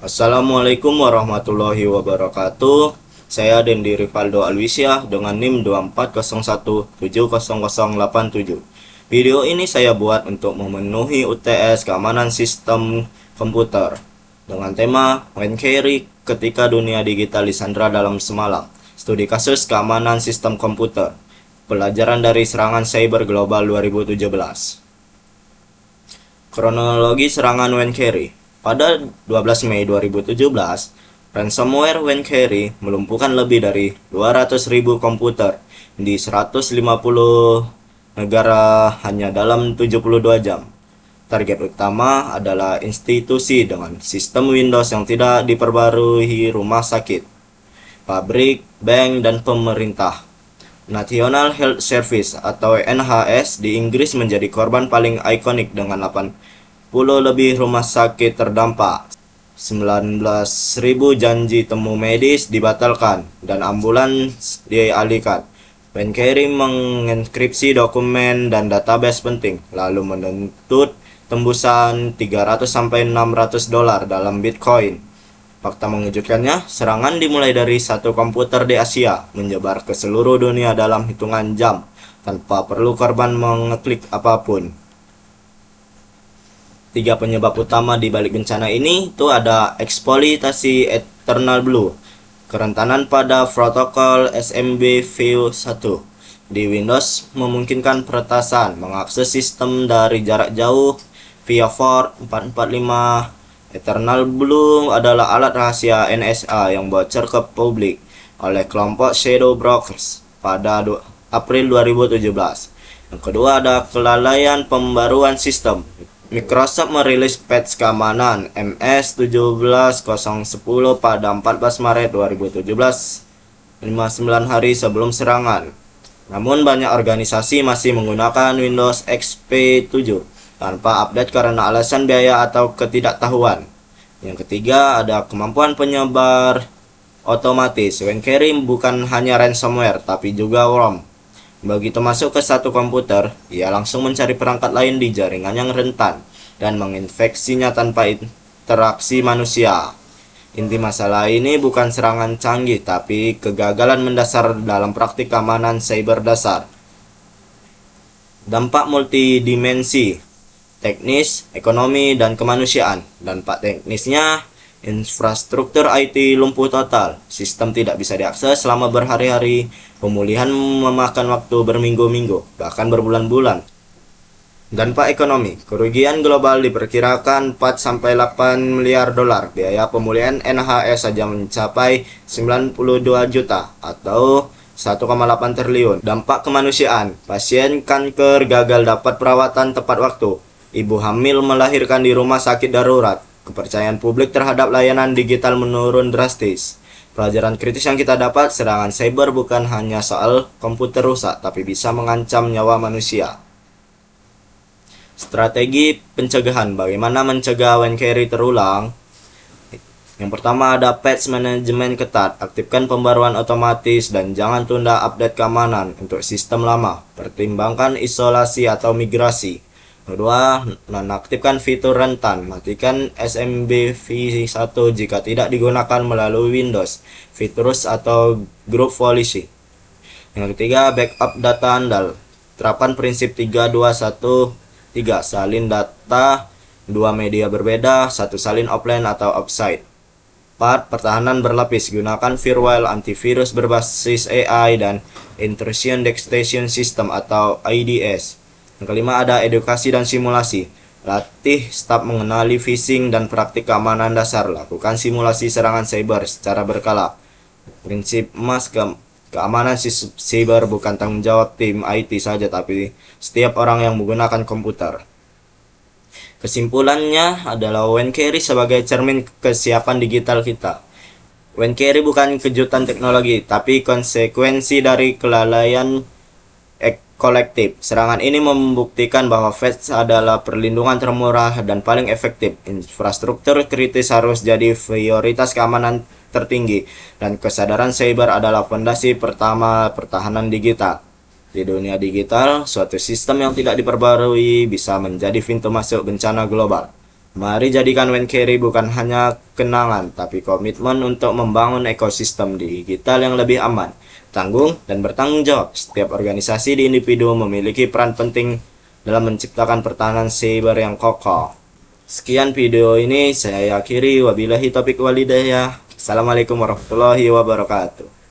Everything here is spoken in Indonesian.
Assalamualaikum warahmatullahi wabarakatuh. Saya Dendi Rivaldo Alwisyah dengan NIM 240170087. Video ini saya buat untuk memenuhi UTS keamanan sistem komputer dengan tema When Carry ketika dunia digital disandra dalam semalam. Studi kasus keamanan sistem komputer. Pelajaran dari serangan cyber global 2017. Kronologi serangan When Carry. Pada 12 Mei 2017, ransomware When Carry melumpuhkan lebih dari 200.000 komputer di 150 negara hanya dalam 72 jam. Target utama adalah institusi dengan sistem Windows yang tidak diperbarui, rumah sakit, pabrik, bank, dan pemerintah. National Health Service atau NHS di Inggris menjadi korban paling ikonik dengan 80 lebih rumah sakit terdampak. 19.000 janji temu medis dibatalkan dan ambulans dialihkan. When Carry mengenkripsi dokumen dan database penting, lalu menuntut tembusan $300-600 dalam Bitcoin. Fakta mengejutkannya, serangan dimulai dari satu komputer di Asia, menyebar ke seluruh dunia dalam hitungan jam, tanpa perlu korban mengeklik apapun. 3 penyebab utama di balik bencana ini itu ada eksploitasi Eternal Blue, kerentanan pada protokol SMB-V1 di Windows memungkinkan peretasan mengakses sistem dari jarak jauh via port 445. Eternal Blue adalah alat rahasia NSA yang bocor ke publik oleh kelompok Shadow Brokers pada April 2017. Yang kedua ada kelalaian pembaruan sistem. Microsoft merilis patch keamanan MS17010 pada 14 Maret 2017, 59 hari sebelum serangan. Namun banyak organisasi masih menggunakan Windows XP 7 tanpa update karena alasan biaya atau ketidaktahuan. Yang ketiga ada kemampuan penyebar otomatis. When Carry bukan hanya ransomware tapi juga worm. Begitu masuk ke satu komputer, ia langsung mencari perangkat lain di jaringan yang rentan dan menginfeksinya tanpa interaksi manusia. Inti masalah ini bukan serangan canggih, tapi kegagalan mendasar dalam praktik keamanan cyber dasar. Dampak multidimensi, teknis, ekonomi, dan kemanusiaan. Dampak teknisnya, infrastruktur IT lumpuh total, sistem tidak bisa diakses selama berhari-hari, pemulihan memakan waktu berminggu-minggu, bahkan berbulan-bulan. Dampak ekonomi, kerugian global diperkirakan 4-8 miliar dolar, biaya pemulihan NHS saja mencapai 92 juta atau 1,8 triliun. Dampak kemanusiaan, pasien kanker gagal dapat perawatan tepat waktu, ibu hamil melahirkan di rumah sakit darurat, kepercayaan publik terhadap layanan digital menurun drastis. Pelajaran kritis yang kita dapat, serangan cyber bukan hanya soal komputer rusak, tapi bisa mengancam nyawa manusia. Strategi pencegahan, bagaimana mencegah When Carry terulang? Yang pertama ada patch manajemen ketat, aktifkan pembaruan otomatis dan jangan tunda update keamanan untuk sistem lama. Pertimbangkan isolasi atau migrasi. Kedua, nonaktifkan fitur rentan, matikan SMB-V1 jika tidak digunakan melalui Windows, Virus atau grup polisi. Yang ketiga, backup data andal. Terapkan prinsip 3-2-1-3, salin data 2 media berbeda, 1 salin offline atau offsite. 4. Pertahanan berlapis, gunakan firewall, antivirus berbasis AI, dan intrusion detection system atau IDS. Yang kelima ada edukasi dan simulasi. Latih staf mengenali phishing dan praktik keamanan dasar. Lakukan simulasi serangan cyber secara berkala. Prinsip emas keamanan cyber bukan tanggung jawab tim IT saja, tapi setiap orang yang menggunakan komputer. Kesimpulannya adalah When Carry sebagai cermin kesiapan digital kita. When Carry bukan kejutan teknologi, tapi konsekuensi dari kelalaian kolektif. Serangan ini membuktikan bahwa patch adalah perlindungan termurah dan paling efektif. Infrastruktur kritis harus jadi prioritas keamanan tertinggi, dan kesadaran cyber adalah fondasi pertama pertahanan digital. Di dunia digital, suatu sistem yang tidak diperbarui bisa menjadi pintu masuk bencana global. Mari jadikan WNCarry bukan hanya kenangan, tapi komitmen untuk membangun ekosistem digital yang lebih aman, tanggung, dan bertanggung jawab. Setiap organisasi di individu memiliki peran penting dalam menciptakan pertahanan cyber yang kokoh. Sekian video ini saya akhiri. Wabillahi taufiq walhidayah. Assalamualaikum warahmatullahi wabarakatuh.